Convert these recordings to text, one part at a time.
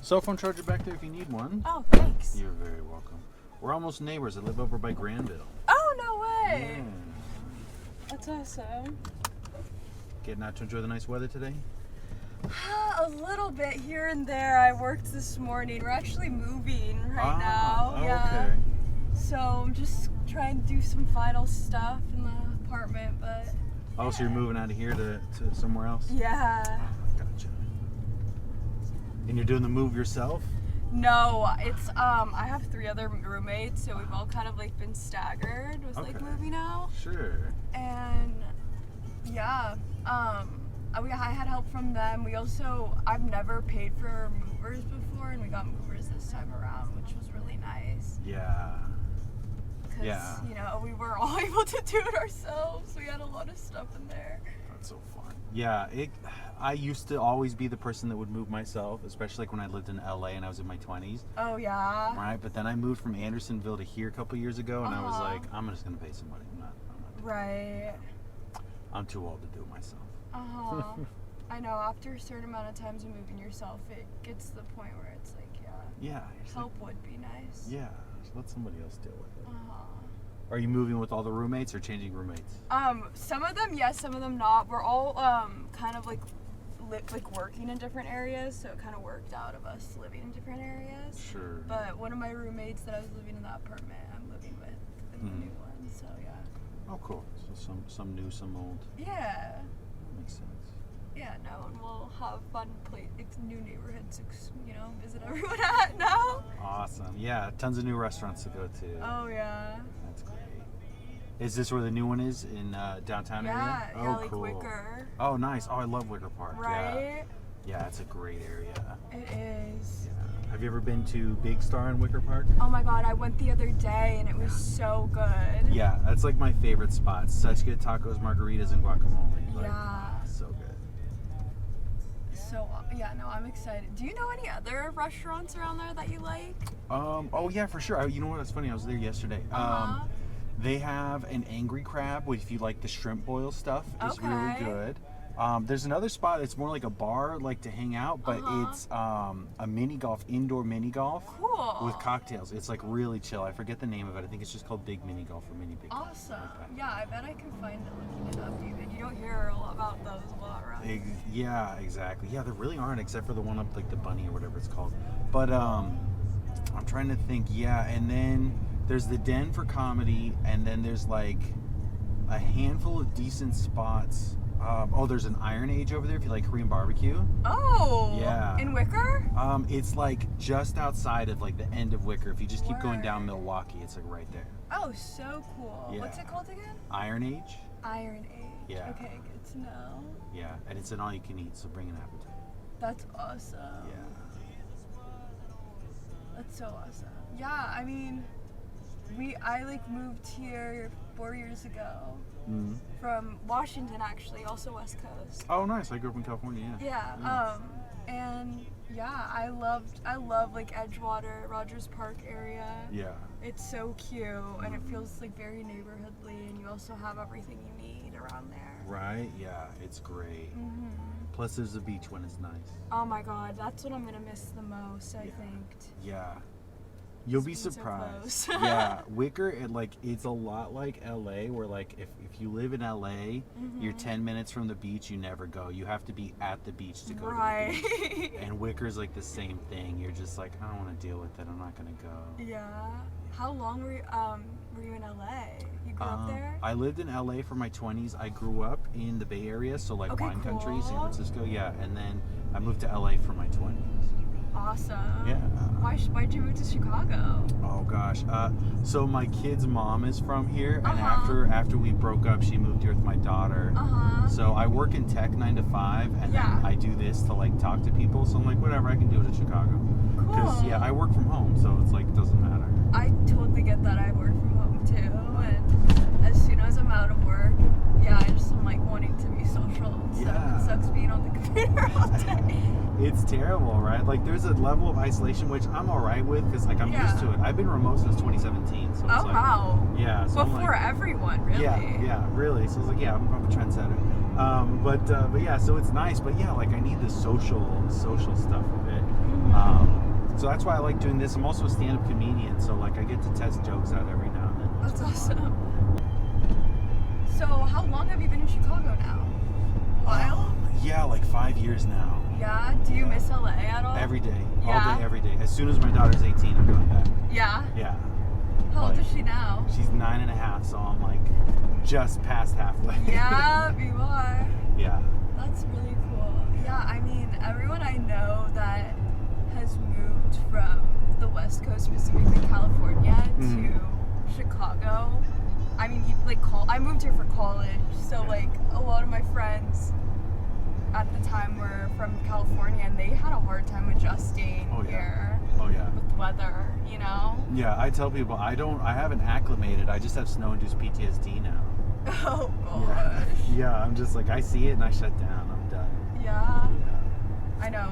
Cell phone charger back there if you need one. Oh, thanks. You're very welcome. We're almost neighbors. I live over by Granville. Oh, no way. Yeah. That's awesome. Getting out to enjoy the nice weather today? A little bit here and there. I worked this morning. We're actually moving right now. Oh, yeah. okay. So I'm just trying to do some final stuff in the apartment, but... Oh, so you're moving out of here to somewhere else? Yeah. Gotcha. And you're doing the move yourself? No, it's I have 3 other roommates, so we've all kind of like been staggered with like moving out. Sure. And yeah, I had help from them. I've never paid for movers before, and we got movers this time around, which was really nice. Yeah. Because, you know, we were all able to do it ourselves. We had a lot of stuff in there. That's so fun. Yeah, I used to always be the person that would move myself, especially like when I lived in LA and I was in my 20s. Oh, yeah. Right, but then I moved from Andersonville to here a couple years ago, and I was like, I'm just going to pay somebody. I'm not doing Right. it. I'm too old to do it myself. I know, after a certain amount of times of moving yourself, it gets to the point where it's like, help would be nice. Yeah, just let somebody else deal with it. Are you moving with all the roommates or changing roommates? Some of them yes, some of them not. We're all kind of like working in different areas, so it kind of worked out of us living in different areas. Sure. But one of my roommates that I was living in that apartment, I'm living with in the new one, so yeah. Oh, cool. So some new, some old. Yeah. Makes sense. Yeah, no, and we'll have fun new neighborhoods, you know, visit everyone at now. Awesome. Yeah, tons of new restaurants to go to. Oh, yeah. That's great. Is this where the new one is in downtown area? Yeah, Oh, like cool. Wicker. Oh, nice. Oh, I love Wicker Park. Right? Yeah, it's a great area. It is. Yeah. Have you ever been to Big Star in Wicker Park? Oh my god, I went the other day and it was so good. Yeah, that's like my favorite spot. Such good tacos, margaritas, and guacamole. Like, yeah. So good. So, yeah, no, I'm excited. Do you know any other restaurants around there that you like? Oh yeah, for sure. You know what? It's funny. I was there yesterday. They have an Angry Crab, which if you like the shrimp boil stuff, is really good. There's another spot. It's more like a bar, like to hang out, but it's a indoor mini golf with cocktails. It's like really chill. I forget the name of it. I think it's just called Big Mini Golf or Mini Big Golf. Awesome. Yeah, I bet I can find it looking it up even. You don't hear a lot about those a lot, right? Yeah, exactly. Yeah, there really aren't, except for the one up like the Bunny or whatever it's called. But I'm trying to think. Yeah, and then there's the Den for comedy, and then there's like a handful of decent spots. There's an Iron Age over there if you like Korean barbecue. Oh, yeah. In Wicker? It's like just outside of like the end of Wicker. If you just keep going down Milwaukee, it's like right there. Oh, so cool. Yeah. What's it called again? Iron Age. Iron Age. Yeah. Okay, good to know. Yeah, and it's an all you can eat, so bring an appetite. That's awesome. Yeah. That's so awesome. Yeah, I mean, I like moved here 4 years ago. From Washington, actually, also West Coast. Oh, nice. I grew up in California. Yeah. And yeah, I love like Edgewater, Rogers Park area. Yeah. It's so cute, and it feels like very neighborhoodly, and you also have everything you need around there. Right. Yeah, it's great. Plus, there's a beach when it's nice. Oh my God, that's what I'm gonna miss the most. I think. Yeah. You'll be surprised. So Yeah, Wicker, it's a lot like LA, where like if you live in LA, you're 10 minutes from the beach, you never go. You have to be at the beach to go to the beach. And Wicker's like the same thing. You're just like, I don't want to deal with it. I'm not gonna go. Yeah. How long were you in LA? You grew up there? I lived in LA for my 20s. I grew up in the Bay Area, so like wine country, San Francisco. Yeah, and then I moved to LA for my 20s. Awesome. Yeah. Why'd you move to Chicago? Oh gosh. So my kid's mom is from here, and after we broke up, she moved here with my daughter. So I work in tech 9 to 5, and then I do this to like talk to people. So I'm like, whatever, I can do it in Chicago. Because I work from home, so it's like it doesn't matter. I totally get that. I work from home too, and as soon as I'm out of work, I just am like wanting to be social and stuff. It sucks being on the computer all day. It's terrible, right? Like, there's a level of isolation which I'm all right with because, like, I'm used to it. I've been remote since 2017. So it's wow. Yeah. So before everyone, really. Yeah, really. So it's like, I'm a trendsetter. But yeah, so it's nice. But yeah, like, I need the social stuff of it. So that's why I like doing this. I'm also a stand-up comedian, so like I get to test jokes out every now and then. That's awesome. So how long have you been in Chicago now? A while? Yeah, like 5 years now. Yeah? Do you miss LA at all? Every day. Yeah? All day, every day. As soon as my daughter's 18, I'm going back. Yeah? Yeah. How old Like, is she now? She's 9.5, so I'm like just past halfway. Yeah, you are. Yeah. That's really cool. Yeah, I mean, everyone I know that has moved from the West Coast, specifically California, to Chicago. I mean, I moved here for college, so like a lot of my friends at the time were from California, and they had a hard time adjusting here. Oh yeah. With weather, you know. Yeah, I tell people I haven't acclimated. I just have snow-induced PTSD now. Oh gosh. Yeah, I'm just like, I see it and I shut down. I'm done. Yeah. Yeah. I know.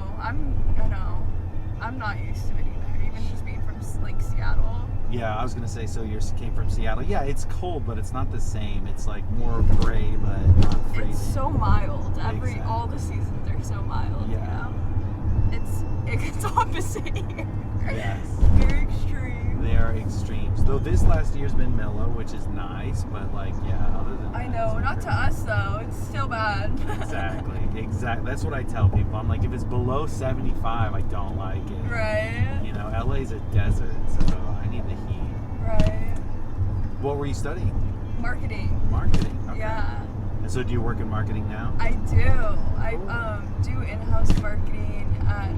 I'm not used to it either. Even just being from like Seattle. Yeah, I was gonna say, so you came from Seattle. Yeah, it's cold, but it's not the same. It's like more gray, but not freezing. It's so mild. Exactly. All the seasons are so mild. Yeah. You know? It gets opposite here. Yes. Very extreme. They are extremes. Though this last year's been mellow, which is nice, but like, yeah, other than that. I know, not to us though. It's still bad. Exactly. That's what I tell people. I'm like, if it's below 75, I don't like it. Right. You know, LA's a desert, so I need the heat. Right. What were you studying? Marketing. Marketing. Okay. Yeah. And so do you work in marketing now? I do. I do in-house marketing at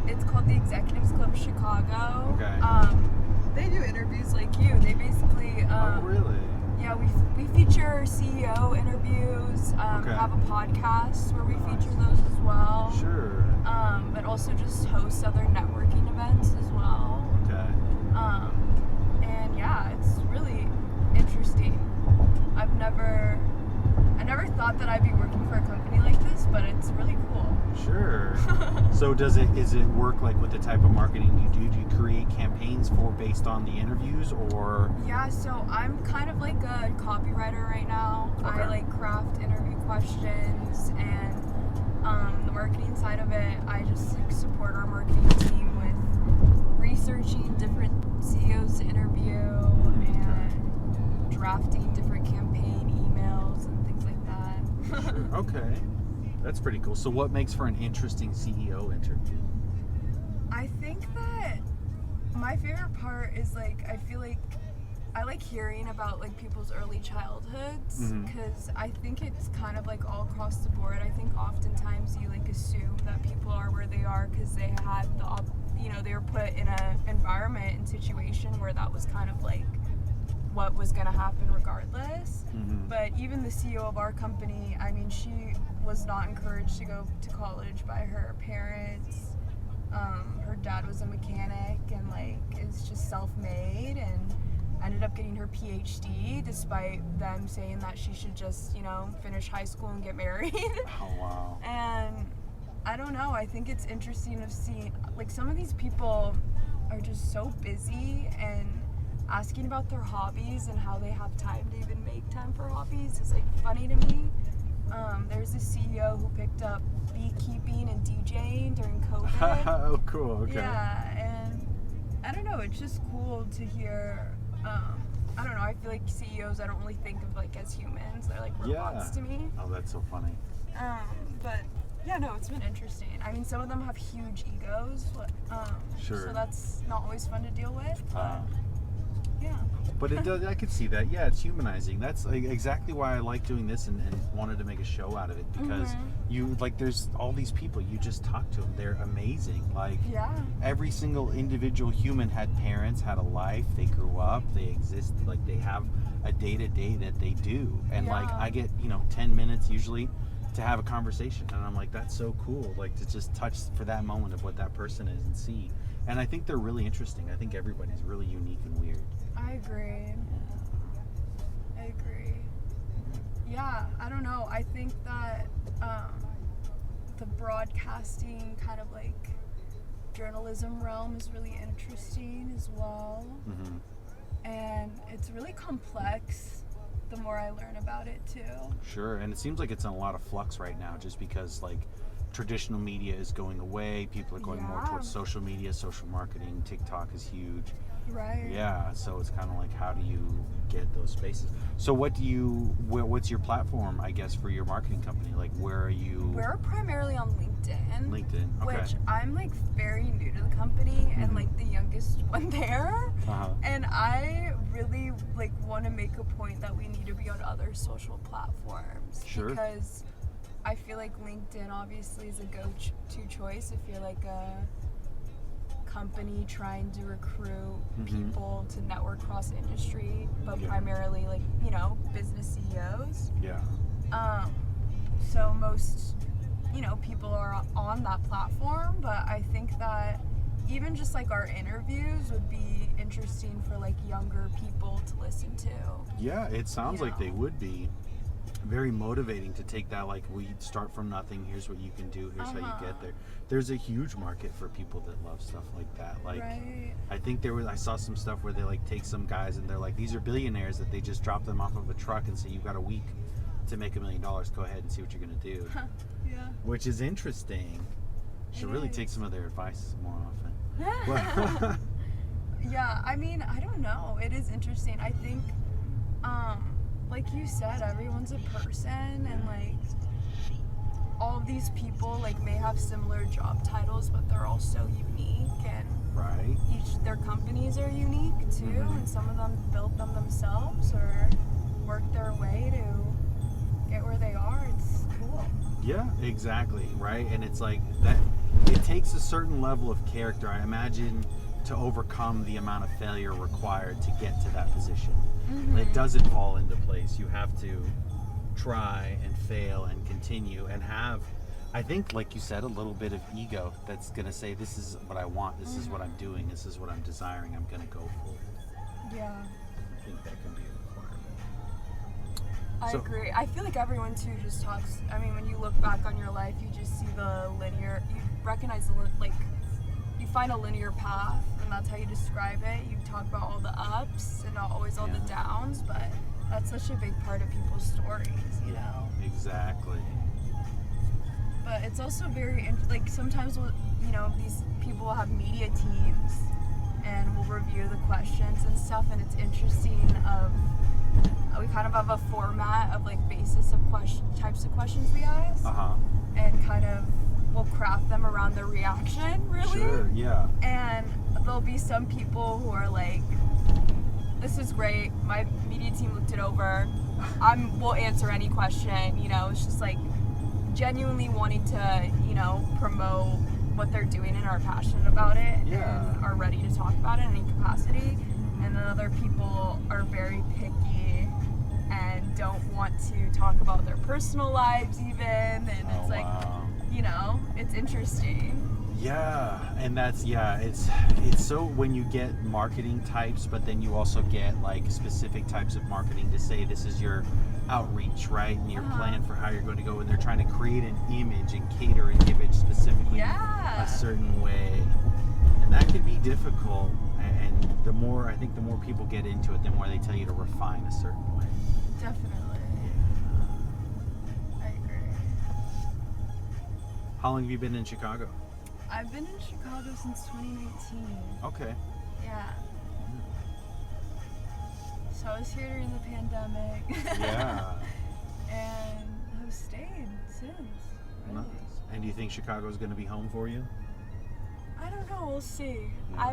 it's called the Executives Club Chicago. Okay. They do interviews like you. They basically Oh, really? yeah, we feature CEO interviews, Okay. have a podcast where we feature those as well. Sure. But also just host other networking events as well. Okay. And yeah, it's really interesting. I never thought that I'd be working for a company like this, but it's really cool. Sure. So is it work like with the type of marketing you do? Do you create campaigns based on the interviews, or? Yeah, so I'm kind of like a copywriter right now. Okay. I like craft interview questions, and the marketing side of it, I just like, support our marketing team with researching different CEOs to interview and drafting different campaign emails and things like that. Sure. Okay. That's pretty cool. So what makes for an interesting CEO interview? I think that my favorite part is like, I feel like I like hearing about like people's early childhoods, because I think it's kind of like all across the board. I think oftentimes you like assume that people are where they are because they had they were put in an environment and situation where that was kind of like what was going to happen regardless. But even the CEO of our company, I mean, she was not encouraged to go to college by her parents. Her dad was a mechanic and like is just self-made, and ended up getting her PhD despite them saying that she should just, finish high school and get married. Oh, wow. And I don't know, I think it's interesting to see, like, some of these people are just so busy, and asking about their hobbies and how they have time to even make time for hobbies is like funny to me. There's a CEO who picked up beekeeping and DJing during COVID. Oh, cool. Okay. Yeah, and I don't know, it's just cool to hear. I don't know, I feel like CEOs I don't really think of like as humans. They're like robots to me. Oh, that's so funny. But yeah, no, it's been interesting. I mean, some of them have huge egos. Sure. So that's not always fun to deal with. But yeah. But it does. I could see that. Yeah, it's humanizing. That's like exactly why I like doing this and wanted to make a show out of it, because you like there's all these people, you just talk to them. They're amazing. Like every single individual human had parents, had a life, they grew up, they exist, like they have a day-to-day that they do. And like I get 10 minutes usually to have a conversation, and I'm like, that's so cool, like to just touch for that moment of what that person is and see. And I think they're really interesting. I think everybody's really unique and weird. I agree. Yeah, I don't know. I think that the broadcasting kind of like journalism realm is really interesting as well. And it's really complex the more I learn about it too. Sure, and it seems like it's in a lot of flux right now, just because like traditional media is going away. People are going more Yeah. towards social media, social marketing. TikTok is huge. Right. Yeah, so it's kind of like, how do you get those spaces? So what's your platform, I guess, for your marketing company? Like, where are you? We're primarily on LinkedIn. LinkedIn, okay. Which I'm like very new to the company and Mhm. like the youngest one there. Uh-huh. And I really like want to make a point that we need to be on other social platforms. Sure. Because I feel like LinkedIn obviously is a go-to choice if you're like a company trying to recruit Mhm. people to network cross industry, but Yeah. primarily like, you know, business CEOs. Yeah. So most, you know, people are on that platform, but I think that even just like our interviews would be interesting for like younger people to listen to. Yeah, it sounds like they know. would be very motivating to take that, like, we start from nothing, here's what you can do, here's how you get there. There's a huge market for people that love stuff like that. Like, Right. I think I saw some stuff where they like take some guys and they're like, these are billionaires that they just drop them off of a truck and say, you've got a week to make $1 million, go ahead and see what you're gonna do. Yeah. Which is interesting. Should It really is. take some of their advice more often. Yeah, I mean, I don't know. It is interesting. I think, like you said, everyone's a person, and like all of these people like may have similar job titles, but they're all so unique, and Right. their companies are unique too, Mhm. and some of them built them themselves or worked their way to get where they are. It's cool. Yeah, exactly, right? And it's like that, it takes a certain level of character, I imagine, to overcome the amount of failure required to get to that position. It doesn't fall into place. You have to try and fail and continue and have, I think, like you said, a little bit of ego that's going to say, this is what I want, this is what I'm doing, this is what I'm desiring, I'm going to go for it. Yeah. I think that can be a requirement. I So- agree. I feel like everyone too just talks. I mean, when you look back on your life, you just see the linear. You recognize like you find a linear path, and that's how you describe it. You talk about all the ups and not always all the Yeah. downs, but that's such a big part of people's stories, you know. Exactly. But it's also very like sometimes you know, these people will have media teams and we'll review the questions and stuff, and it's interesting. We kind of have a format of like basis of types of questions we ask, and kind of we'll craft them around the reaction, really. Sure, yeah. And there'll be some people who are like, this is great, my media team looked it over, we'll answer any question, you know. It's just like genuinely wanting to, you know, promote what they're doing and are passionate about it, Yeah. and are ready to talk about it in any capacity. And then other people are very picky and don't want to talk about their personal lives even, and it's like, Wow. you know, it's interesting. Yeah, and that's, it's so, when you get marketing types, but then you also get like specific types of marketing to say this is your outreach, right? And your plan for how you're going to go, and they're trying to create an image and cater an image specifically a certain way. And that can be difficult, and the more people get into it, the more they tell you to refine a certain way. Definitely. I agree. How long have you been in Chicago? I've been in Chicago since 2019. Okay. Yeah. So I was here during the pandemic. Yeah. And have stayed since. Really. Nice. And do you think Chicago's going to be home for you? I don't know, we'll see. Yeah.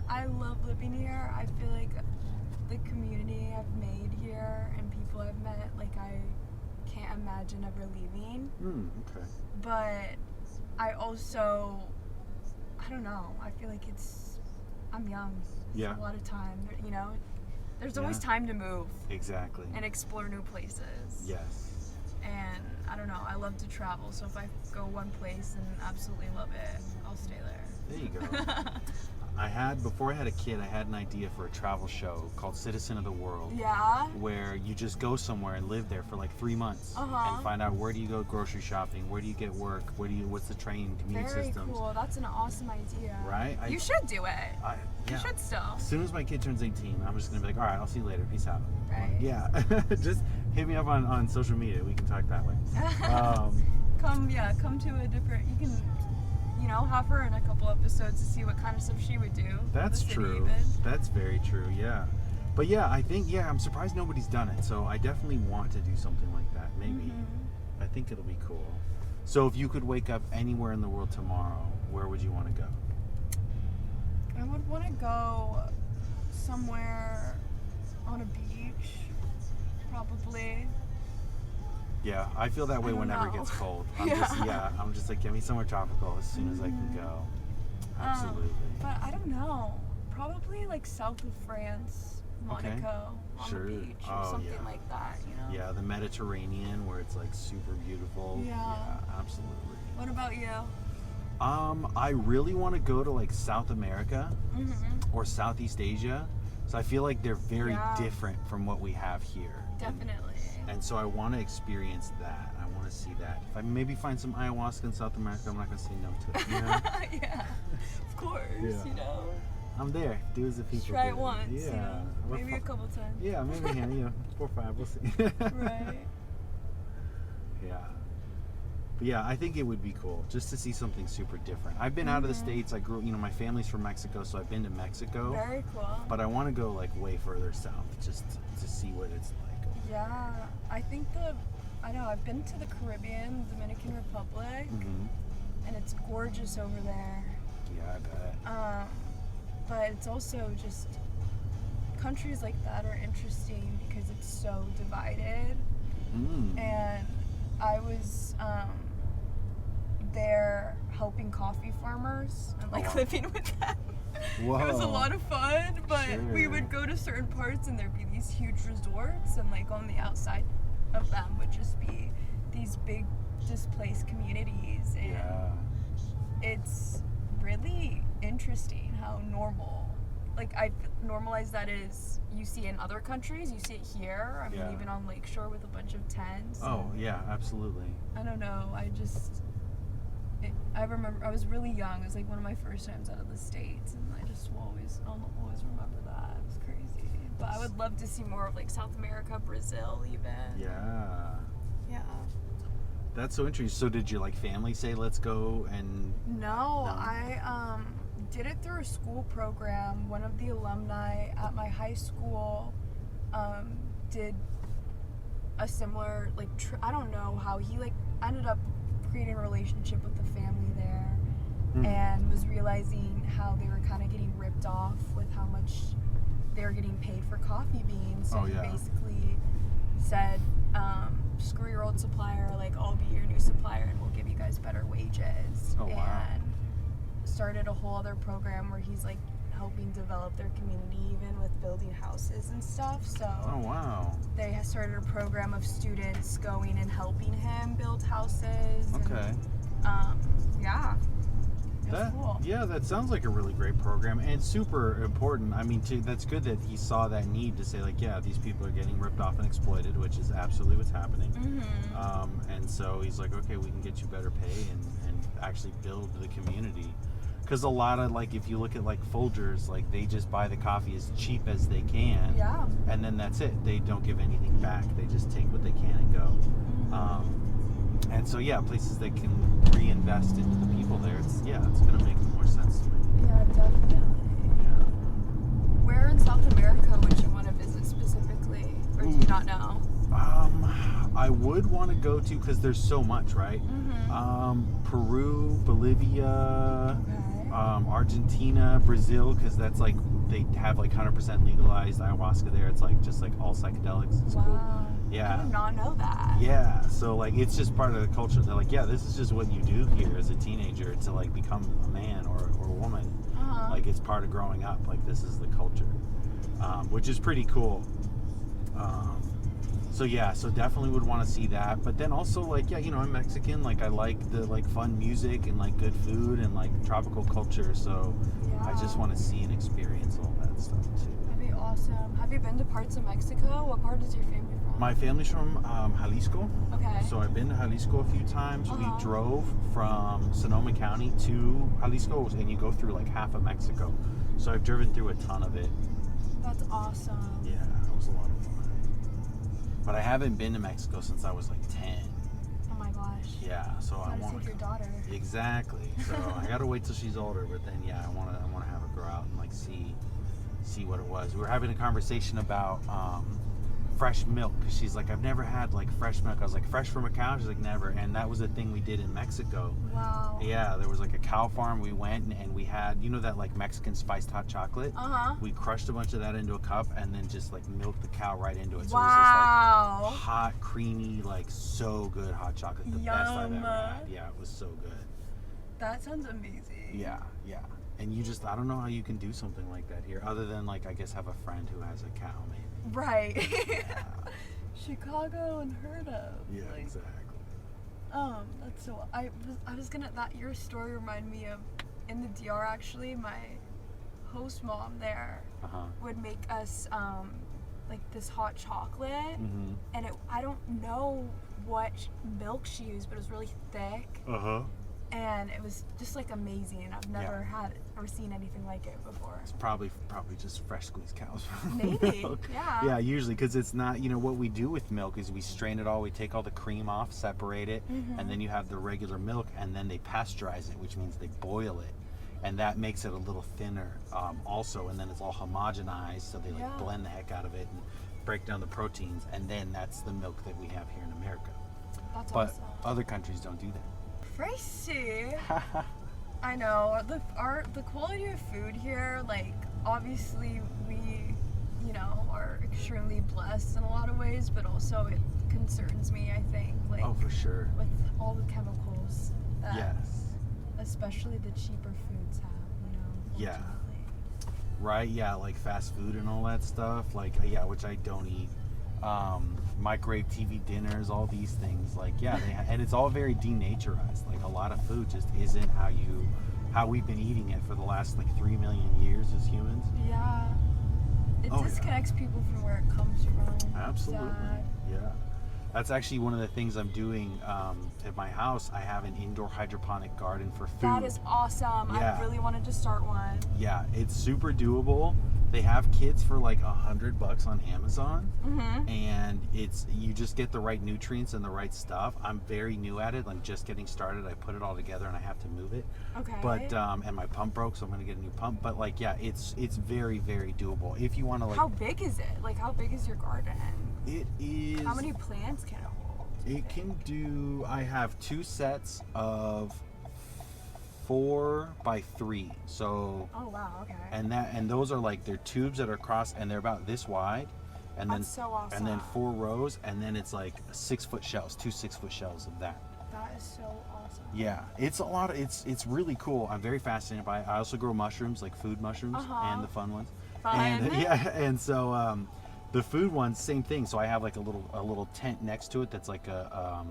I love living here. I feel like the community I've made here and people I've met, like I can't imagine ever leaving. Okay. But I also, I don't know, I feel like I'm young. Yeah. A lot of time, you know, there's always time to move Exactly. and explore new places. Yes. And I don't know, I love to travel, so if I go one place and absolutely love it, I'll stay there. There you go. Before I had a kid, I had an idea for a travel show called Citizen of the World. Yeah? Where you just go somewhere and live there for like 3 months and find out, where do you go grocery shopping, where do you get work, what's the train commute Very systems. cool. That's an awesome idea. Right? You should do it. Yeah. You should still. As soon as my kid turns 18, I'm just gonna be like, all right, I'll see you later, peace out. Right. Yeah. Just hit me up on social media, we can talk that way. come to a different, you can, have her in a couple episodes to see what kind of stuff she would do. That's true. That's very true, yeah. But yeah, I think, I'm surprised nobody's done it. So I definitely want to do something like that. Maybe. I think it'll be cool. So if you could wake up anywhere in the world tomorrow, where would you want to go? I would want to go somewhere on a beach, probably. Yeah, I feel that way whenever it gets cold. I'm just like, give me somewhere tropical as soon as I can go. Absolutely. But I don't know. Probably like south of France, Monaco, on the beach or something like that, Yeah, the Mediterranean where it's like super beautiful. Yeah, absolutely. What about you? I really want to go to like South America or Southeast Asia. So I feel like they're very different from what we have here. Definitely. And so I want to experience that. I want to see that. If I maybe find some ayahuasca in South America, I'm not going to say no to it. Yeah, of course, I'm there. Do as the people try do. it once, maybe a couple times. Yeah, maybe 4 or 5, we'll see. Right. Yeah. But yeah, I think it would be cool just to see something super different. I've been out of the States. I grew, my family's from Mexico, so I've been to Mexico. Very cool. But I want to go like way further south just to see what it's like. Yeah, I think I've been to the Caribbean, Dominican Republic, and it's gorgeous over there. Yeah, I bet. But it's also just, countries like that are interesting because it's so divided. And I was there helping coffee farmers and living with them. Whoa. It was a lot of fun, but we would go to certain parts and there'd be these huge resorts, and on the outside of them would just be these big displaced communities, and it's really interesting how normalized that is. You see in other countries, you see it here. I mean, even on Lakeshore with a bunch of tents. Oh yeah, absolutely. I don't know. I remember I was really young. It was one of my first times out of the States, and I'll always remember that. It was crazy. But I would love to see more of South America, Brazil, even. Yeah. Yeah. That's so interesting. So did your family say let's go? And no, I did it through a school program. One of the alumni at my high school did a similar I don't know how he ended up creating a relationship with the family there, and was realizing how they were kind of getting ripped off with how much they were getting paid for coffee beans. So he basically said, screw your old supplier, I'll be your new supplier and we'll give you guys better wages. And started a whole other program where he's helping develop their community, even with building houses and stuff. So they started a program of students going and helping him build houses. Okay. And, cool. Yeah, that sounds like a really great program and super important. I mean, that's good that he saw that need to say these people are getting ripped off and exploited, which is absolutely what's happening. And so he's like, okay, we can get you better pay and actually build the community. Because a lot of if you look at Folgers, they just buy the coffee as cheap as they can. Yeah. And then that's it. They don't give anything back. They just take what they can and go. And so places that can reinvest into the people there. It's going to make more sense to me. Yeah, definitely. Yeah. Where in South America would you want to visit specifically, or do you not know? I would want to go to, because there's so much, right? Peru, Bolivia. Argentina, Brazil, because that's they have 100% legalized ayahuasca there. It's just all psychedelics. It's cool. Yeah. I did not know that. Yeah. So it's just part of the culture. They're this is just what you do here as a teenager to become a man or a woman. It's part of growing up. This is the culture, which is pretty cool. So definitely would want to see that. But then also I'm Mexican. I like the fun music and good food and tropical culture. So I just want to see and experience all that stuff too. That'd be awesome. Have you been to parts of Mexico? What part is your family from? My family's from Jalisco. Okay. So I've been to Jalisco a few times. We drove from Sonoma County to Jalisco, and you go through half of Mexico. So I've driven through a ton of it. That's awesome. Yeah, it was a lot of fun. But I haven't been to Mexico since I was 10. Oh, my gosh. Yeah, so I Gotta want take your daughter. Exactly. So I gotta wait till she's older, but then yeah, I wanna have her go out and like see what it was. We were having a conversation about fresh milk, because she's like, I've never had like fresh milk. I was like, fresh from a cow? She's like, never. And that was a thing we did in Mexico. Wow. Yeah, there was like a cow farm. We went and we had, you know, that like Mexican spiced hot chocolate. We crushed a bunch of that into a cup and then just like milked the cow right into it. So it was just like hot, creamy, like so good hot chocolate. The best I've ever had. Yeah, it was so good. That sounds amazing. Yeah. And you just, I don't know how you can do something like that here, other than like, I guess, have a friend who has a cow, maybe. Right. Yeah. Chicago unheard of. Yeah, like, exactly. That's so. I was gonna. That your story reminded me of, in the DR actually, my host mom there would make us like this hot chocolate, and I don't know what milk she used, but it was really thick. And it was just like amazing. I've never had or seen anything like it before. It's probably just fresh squeezed cow's Maybe, milk. yeah. Yeah, usually, because it's not, you know, what we do with milk is we strain it all, we take all the cream off, separate it, and then you have the regular milk, and then they pasteurize it, which means they boil it. And that makes it a little thinner also, and then it's all homogenized, so they like blend the heck out of it and break down the proteins, and then that's the milk that we have here in America. That's but awesome. Other countries don't do that. Pricey. I know. The quality of food here, like, obviously we, you know, are extremely blessed in a lot of ways, but also it concerns me, I think, like, oh, for sure, with all the chemicals that yes, especially the cheaper foods have, you know. Yeah. Ultimately. Right, yeah, like fast food and all that stuff, like, yeah, which I don't eat. Microwave TV dinners, all these things, like, yeah, and it's all very denaturized. Like, a lot of food just isn't how we've been eating it for the last like 3 million years as humans. Yeah, it disconnects people from where it comes from. Absolutely. Sad. Yeah, that's actually one of the things I'm doing at my house. I have an indoor hydroponic garden for food. That is awesome. Yeah. I really wanted to start one. Yeah, it's super doable. They have kits for like $100 on Amazon, and you just get the right nutrients and the right stuff. I'm very new at it. I'm just getting started. I put it all together and I have to move it. Okay. But and my pump broke, so I'm gonna get a new pump. But like, yeah, it's very, very doable if you want to like. How big is it? Like, how big is your garden? It is. How many plants can it hold? It can do. I have 2 sets of 4 by 3. So. Oh wow. Okay. And those are like, they're tubes that are crossed and they're about this wide, and That's so awesome. and then 4 rows, and then it's like 6-foot shells, 2 6-foot shells of that. That is so awesome. Yeah, it's a lot. It's really cool. I'm very fascinated by it. I also grow mushrooms, like food mushrooms, and the fun ones. Fun. And so the food ones, same thing. So I have like a little tent next to it that's like a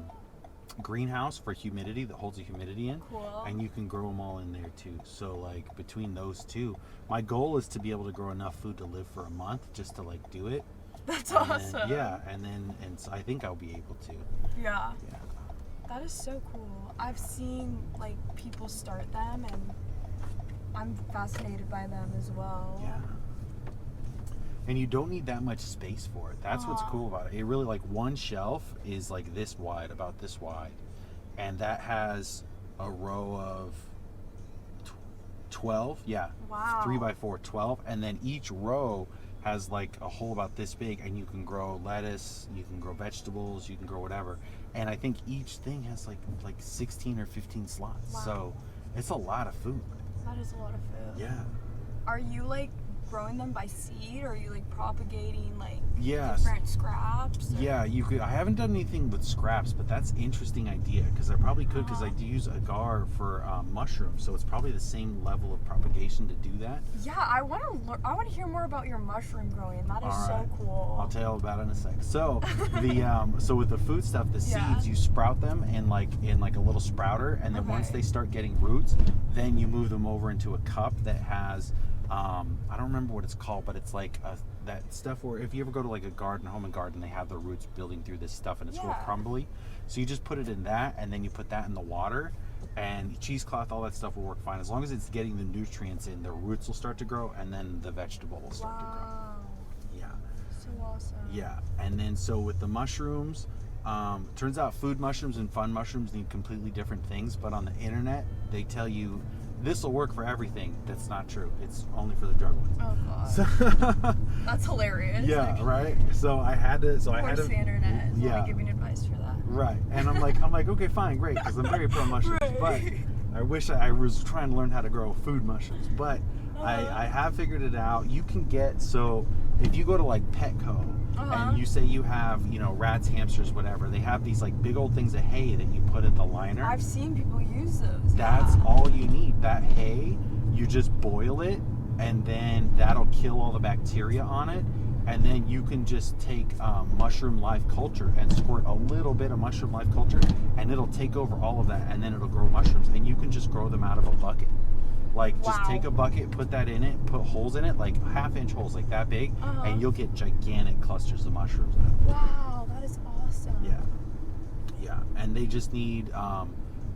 greenhouse for humidity that holds the humidity in. Cool. And you can grow them all in there too. So like between those two, my goal is to be able to grow enough food to live for a month, just to like do it. That's and awesome. Then, and so I think I'll be able to. Yeah. Yeah. That is so cool. I've seen like people start them, and I'm fascinated by them as well. Yeah. And you don't need that much space for it. That's what's cool about it. It really, like, one shelf is like this wide, about this wide, and that has a row of 12. Yeah. Wow. 3 by 4, 12, and then each row has like a hole about this big, and you can grow lettuce, you can grow vegetables, you can grow whatever. And I think each thing has like 16 or 15 slots. Wow. So it's a lot of food. That is a lot of food. Yeah. Are you like growing them by seed, or are you like propagating like Yes. different scraps? Or? Yeah, you could. I haven't done anything with scraps, but that's an interesting idea, because I probably could, because I do use agar for mushrooms, so it's probably the same level of propagation to do that. Yeah, I want to hear more about your mushroom growing. That is All right. so cool. I'll tell you all about it in a sec. So so with the food stuff, the seeds, you sprout them in like a little sprouter, and then once they start getting roots, then you move them over into a cup that has I don't remember what it's called, but it's like that stuff where if you ever go to like a home and garden, they have the roots building through this stuff, and it's real crumbly. So you just put it in that, and then you put that in the water, and cheesecloth, all that stuff will work fine as long as it's getting the nutrients in. The roots will start to grow, and then the vegetable will start to grow. Yeah. So awesome. Yeah, and then so with the mushrooms, Turns out food mushrooms and fun mushrooms need completely different things, but on the internet they tell you this will work for everything. That's not true. It's only for the drug ones. Oh god. So, that's hilarious. yeah, actually. right. So I had to. So Of I had course to. the internet is yeah. only giving advice for that. Right. And I'm like, okay, fine, great, because I'm very pro mushrooms. Right. But I wish I was trying to learn how to grow food mushrooms. But I have figured it out. You can get, so if you go to like Petco and you say you have, rats, hamsters, whatever, they have these like big old things of hay that you put at the liner. I've seen people use those. That's all you need. That hay, you just boil it, and then that'll kill all the bacteria on it. And then you can just take mushroom live culture and squirt a little bit of mushroom live culture, and it'll take over all of that, and then it'll grow mushrooms. And you can just grow them out of a bucket. Like, just take a bucket, put that in it, put holes in it, like 1/2-inch holes, like that big, and you'll get gigantic clusters of mushrooms out of it. Wow, that is awesome. Yeah. And they just need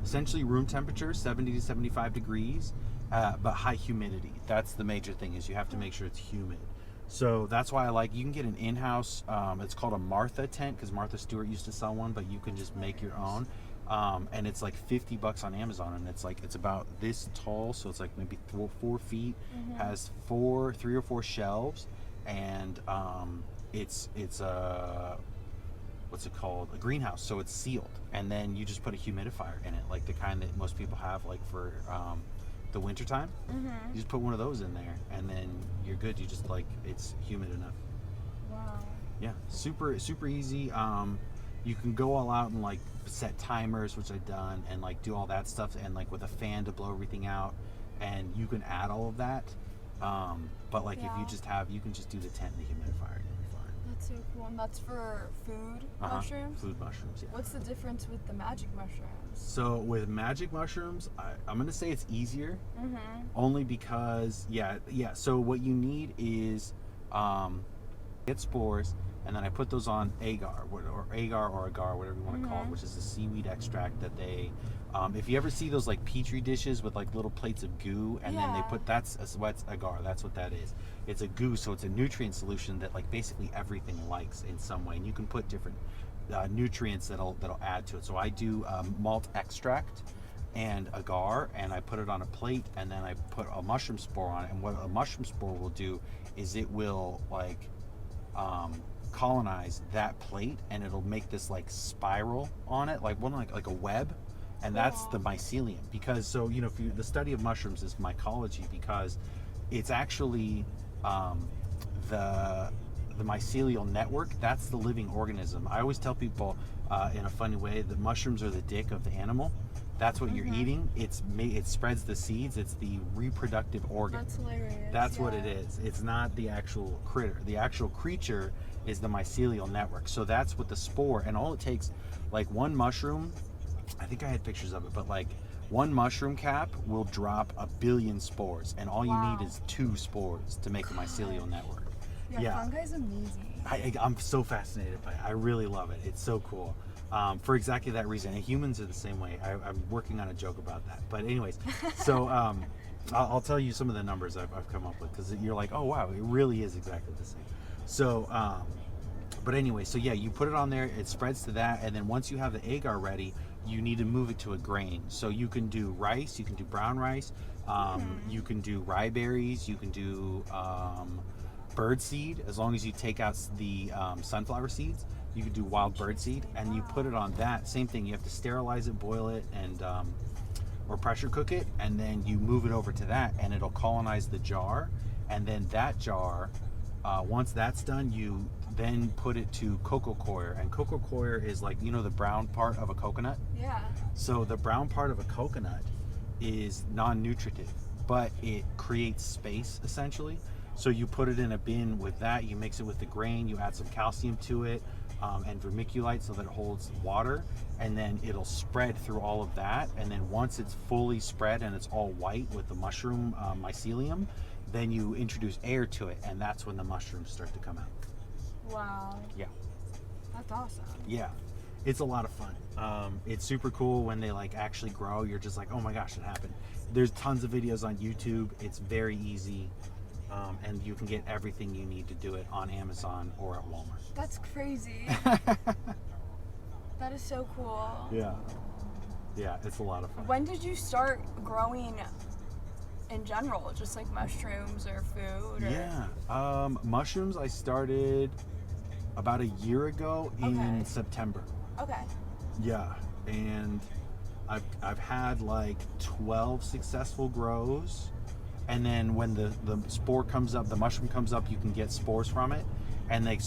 essentially room temperature, 70 to 75 degrees, but high humidity. That's the major thing, is you have to make sure it's humid. So that's why you can get an in-house, it's called a Martha tent, because Martha Stewart used to sell one, but you can just make your own. And it's like $50 on Amazon, and it's about this tall, so it's like maybe 4 feet, has 3 or 4 shelves, and it's a, what's it called, a greenhouse, so it's sealed, and then you just put a humidifier in it, like the kind that most people have like for the winter time. You just put one of those in there, and then you're good. You just it's humid enough. Wow. Yeah, super easy. You can go all out and set timers, which I've done, and do all that stuff, and with a fan to blow everything out, and you can add all of that. But if you just you can just do the tent and the humidifier, and you'll be fine. That's so cool. And that's for food mushrooms? Food mushrooms, yeah. What's the difference with the magic mushrooms? So with magic mushrooms, I'm going to say it's easier, only because, so what you need is get spores, and then I put those on agar, or agar or agar, whatever you want to call it, which is a seaweed extract that they, if you ever see those petri dishes with little plates of goo, and then they put, that's agar, that's what that is. It's a goo, so it's a nutrient solution that basically everything likes in some way, and you can put different nutrients that'll add to it. So I do malt extract and agar, and I put it on a plate, and then I put a mushroom spore on it, and what a mushroom spore will do is it will colonize that plate, and it'll make this spiral on it, like a web, and that's the mycelium. Because the study of mushrooms is mycology, because it's actually the mycelial network, that's the living organism. I always tell people in a funny way that mushrooms are the dick of the animal. That's what you're eating. It spreads the seeds. It's the reproductive organ. That's hilarious. That's what it is. It's not the actual critter. The actual creature is the mycelial network. So that's what the spore, and all it takes, one mushroom, I think I had pictures of it, but one mushroom cap will drop 1 billion spores, and all you need is 2 spores to make a mycelial network. Fungi is amazing. I'm so fascinated by it. I really love it. It's so cool. For exactly that reason. And humans are the same way. I'm working on a joke about that. But anyways, so I'll tell you some of the numbers I've come up with, because you're like, oh wow, it really is exactly the same. So, but anyway, so yeah, you put it on there, it spreads to that, and then once you have the agar ready, you need to move it to a grain. So you can do rice, you can do brown rice, you can do rye berries, you can do bird seed, as long as you take out the sunflower seeds. You can do wild bird seed, and you put it on that. Same thing, you have to sterilize it, boil it, and or pressure cook it, and then you move it over to that, and it'll colonize the jar. And then that jar, once that's done, you then put it to cocoa coir. And cocoa coir is the brown part of a coconut. Yeah. So the brown part of a coconut is non-nutritive, but it creates space essentially. So you put it in a bin with that, you mix it with the grain, you add some calcium to it, and vermiculite so that it holds water, and then it'll spread through all of that. And then once it's fully spread and it's all white with the mushroom mycelium, then you introduce air to it, and that's when the mushrooms start to come out. Wow. Yeah. That's awesome. Yeah. It's a lot of fun. It's super cool when they actually grow. You're just like, oh my gosh, it happened. There's tons of videos on YouTube. It's very easy. And you can get everything you need to do it on Amazon or at Walmart. That's crazy. That is so cool. Yeah. Yeah, it's a lot of fun. When did you start growing in general? Just like mushrooms or food? Or... Yeah. Mushrooms I started about a year ago in September. Okay. Yeah. And I've had like 12 successful grows. And then when the spore comes up, the mushroom comes up, you can get spores from it. And like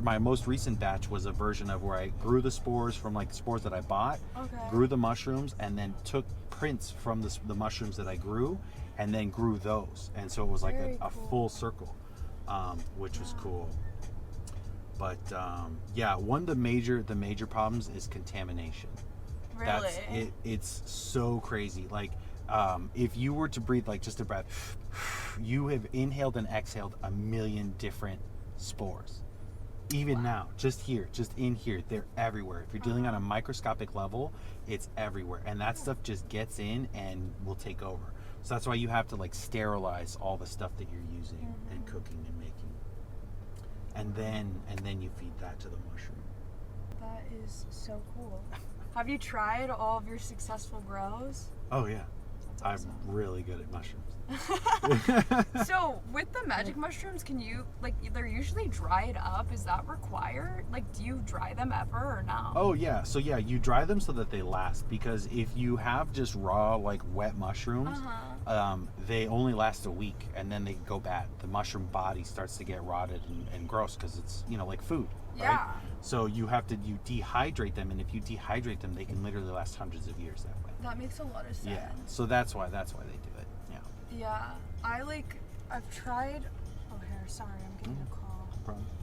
my most recent batch was a version of where I grew the spores from like spores that I bought, grew the mushrooms, and then took prints from the mushrooms that I grew, and then grew those. And so it was like a full circle, which was cool. But yeah, one of the major problems is contamination. Really? It's so crazy. Like if you were to breathe like just a breath, you have inhaled and exhaled a million different spores. Even now, just in here, they're everywhere. If you're dealing on a microscopic level, it's everywhere. And that stuff just gets in and will take over. So that's why you have to like sterilize all the stuff that you're using and cooking and making. And then you feed that to the mushroom. That is so cool. Have you tried all of your successful grows? Oh yeah. That's awesome. I'm really good at mushrooms. So with the magic mushrooms, can you like they're usually dried up? Is that required? Like, do you dry them ever or no? Oh yeah. So yeah, you dry them so that they last, because if you have just raw like wet mushrooms, they only last a week and then they go bad. The mushroom body starts to get rotted and gross because it's like food. Right? Yeah. So you dehydrate them, and if you dehydrate them, they can literally last hundreds of years that way. That makes a lot of sense. Yeah. So that's why they do it. Yeah. Yeah. I've tried. Oh, here. Sorry, I'm getting a call. No problem.